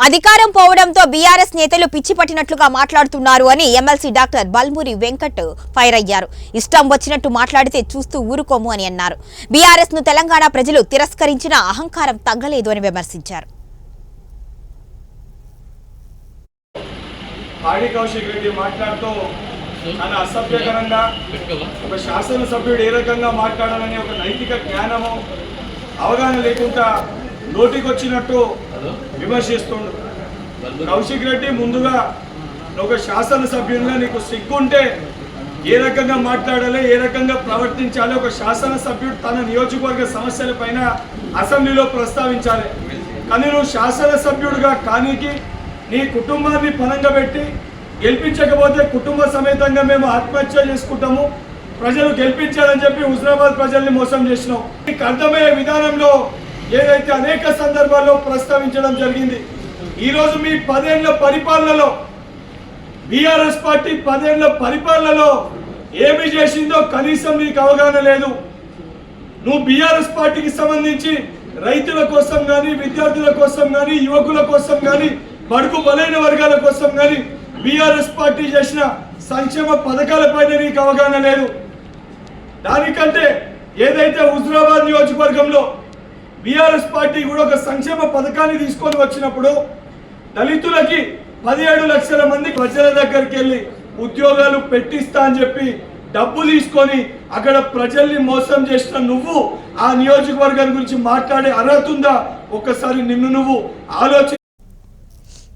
అధికారం పోవడంతో బీఆర్ఎస్ నేతలు పిచ్చి పట్టినట్లుగా మాట్లాడుతున్నారు అని MLC doctor Balmuri Venkat fire అయ్యారు. ఇష్టం వచ్చినట్టు మాట్లాడితే చూస్తూ ఊరుకోము అని అన్నారు. బీఆర్ఎస్ ను తెలంగాణ ప్రజలు తిరస్కరించినా అహంకారం తగ్గలేదు అని విమర్శించారు. అసభ్యకరంగా ఒక శాసనసభ్యుడు ఏ రకంగా మాట్లాడాలని ఒక నైతిక జ్ఞానము అవగాహన లేకుండా నోటికొచ్చినట్టు విమర్శిస్తుండు. కౌశిక్ రెడ్డి ముందుగా ఒక శాసనసభ్యునిగా నీకు సిగ్గుంటే ఏ రకంగా మాట్లాడాలి, ఏ రకంగా ప్రవర్తించాలి, ఒక శాసనసభ్యుడు తన నియోజకవర్గ సమస్యల పైన అసెంబ్లీలో ప్రస్తావించాలి. కానీ నువ్వు శాసనసభ్యుడిగా కానీకి నీ కుటుంబాన్ని పనంగా పెట్టి గెలిపించకపోతే కుటుంబ సమేతంగా మేము ఆత్మహత్య చేసుకుంటాము, ప్రజలు గెలిపించాలని చెప్పి హుజరాబాద్ ప్రజల్ని మోసం చేసినావు. నీకు అర్థమయ్యే విధానంలో ఏదైతే అనేక సందర్భాల్లో ప్రస్తావించడం జరిగింది. ఈరోజు మీ 10 ఏళ్ల పరిపాలనలో బీఆర్ఎస్ పార్టీ 10 ఏళ్ల పరిపాలనలో ఏమి చేసిందో కనీసం నీకు అవగాహన లేదు. నువ్వు బీఆర్ఎస్ పార్టీకి సంబంధించి రైతుల కోసం కానీ, విద్యార్థుల కోసం కానీ, యువకుల కోసం కానీ, బడుగు బలైన వర్గాల కోసం కానీ బీఆర్ఎస్ పార్టీ చేసిన సంక్షేమ పథకాలపైన నీకు అవగాహన లేదు. దానికంటే ఏదైతే హుజరాబాద్ నియోజకవర్గంలో బీఆర్ఎస్ పార్టీ కూడా ఒక సంక్షేమ పథకాన్ని తీసుకొని వచ్చినప్పుడు దళితులకి 17 లక్షల మంది ప్రజల దగ్గరికి వెళ్ళి ఉద్యోగాలు పెట్టిస్తా అని చెప్పి డబ్బు తీసుకొని అక్కడ ప్రజల్ని మోసం చేసిన నువ్వు ఆ నియోజకవర్గం గురించి మాట్లాడే అర్హత ఉందా? ఒక్కసారి నిన్ను నువ్వు ఆలోచన